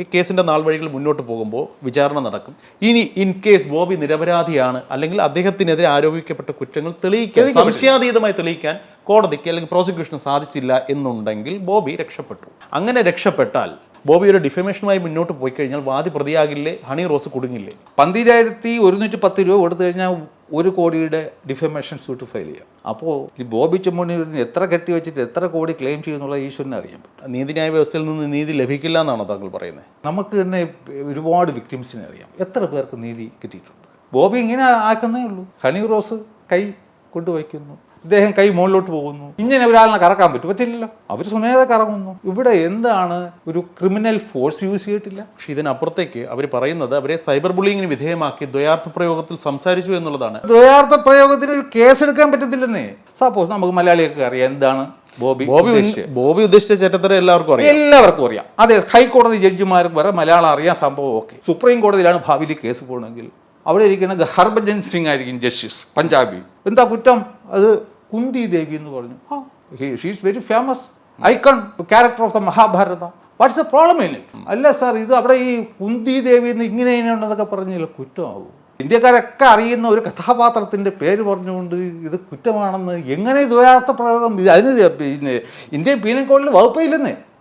ഈ കേസിൻ്റെ നാൾ വഴികൾ മുന്നോട്ട് പോകുമ്പോൾ വിചാരണ നടക്കും. ഇനി ഇൻ കേസ് ബോബി നിരപരാധിയാണ് അല്ലെങ്കിൽ അദ്ദേഹത്തിനെതിരെ ആരോപിക്കപ്പെട്ട കുറ്റങ്ങൾ തെളിയിക്കാൻ സംശയാതീതമായി തെളിയിക്കാൻ കോടതിക്ക് അല്ലെങ്കിൽ പ്രോസിക്യൂഷന് സാധിച്ചില്ല എന്നുണ്ടെങ്കിൽ ബോബി രക്ഷപ്പെട്ടു. അങ്ങനെ രക്ഷപ്പെട്ടാൽ ബോബി ഒരു ഡിഫമേഷനുമായി മുന്നോട്ട് പോയി കഴിഞ്ഞാൽ വാദി പ്രതിയാകില്ലേ, ഹണി റോസ് കുടുങ്ങില്ലേ? 12,110 രൂപ കൊടുത്തു കഴിഞ്ഞാൽ 1 കോടിയുടെ ഡിഫമേഷൻ സൂട്ട് ഫയൽ ചെയ്യാം. അപ്പോൾ ഈ ബോബി ചെമ്മണ്ണൂരിന് എത്ര കെട്ടി വെച്ചിട്ട് എത്ര കോടി ക്ലെയിം ചെയ്യുന്നുള്ള ഈശ്വരനെ അറിയാൻ പറ്റും. നീതിന്യായ വ്യവസ്ഥയിൽ നിന്ന് നീതി ലഭിക്കില്ല എന്നാണോ താങ്കൾ പറയുന്നത്? നമുക്ക് തന്നെ ഒരുപാട് വിക്ടിംസിനെ അറിയാം, എത്ര പേർക്ക് നീതി കിട്ടിയിട്ടുണ്ട്. ബോബി ഇങ്ങനെ ആക്കുന്നേ ഉള്ളൂ. ഹണി റോസ് കൈ കൊണ്ടുവയ്ക്കുന്നു, ഇദ്ദേഹം കൈ മുകളിലോട്ട് പോകുന്നു. ഇങ്ങനെ ഒരാളിനെ കറക്കാൻ പറ്റില്ലല്ലോ. അവർ സുനേത കറങ്ങുന്നു. ഇവിടെ എന്താണ് ഒരു ക്രിമിനൽ ഫോഴ്സ് യൂസ് ചെയ്തിട്ടില്ല. പക്ഷെ ഇതിനപ്പുറത്തേക്ക് അവർ പറയുന്നത് അവരെ സൈബർ ബുള്ളിങ്ങിന് വിധേയമാക്കി ദ്വയാർത്ഥ പ്രയോഗത്തിൽ സംസാരിച്ചു എന്നുള്ളതാണ്. ദ്വയാർത്ഥ പ്രയോഗത്തിന് ഒരു കേസ് എടുക്കാൻ പറ്റത്തില്ലെന്നേ. സപ്പോസ് നമുക്ക് മലയാളികൾക്ക് അറിയാം എന്താണ് ബോബി ഉദ്ദേശിച്ച ചേട്ടത്തര എല്ലാവർക്കും അറിയാം. അതെ, ഹൈക്കോടതി ജഡ്ജിമാർക്ക് വരെ മലയാളം അറിയാം സംഭവം. ഓക്കെ, സുപ്രീം കോടതിയിലാണ് ഭാവിയിൽ കേസ് പോകണമെങ്കിൽ അവിടെ ഇരിക്കുന്ന ഹർഭജൻ സിംഗ് ആയിരിക്കും ജസ്റ്റിസ്, പഞ്ചാബി. എന്താ കുറ്റം? അത് കുന്തി ദേവി എന്ന് പറഞ്ഞു. She is very famous icon character of the Mahabharata. What's the problem in it? അല്ല സാർ, ഇത് അവിടെ ഈ കുന്തി ദേവി എന്ന് ഇങ്ങനെ ഉണ്ടെന്നൊക്കെ പറഞ്ഞില്ല, കുറ്റമാകും. ഇന്ത്യക്കാരൊക്കെ അറിയുന്ന ഒരു കഥാപാത്രത്തിന്റെ പേര് പറഞ്ഞുകൊണ്ട് ഇത് കുറ്റമാണെന്ന് എങ്ങനെ ദ്വയാർത്ഥ പ്രയോഗം? അതിന് പിന്നെ ഇന്ത്യൻ പീനൽ കോഡിൽ വകുപ്പില്ലെന്നേ.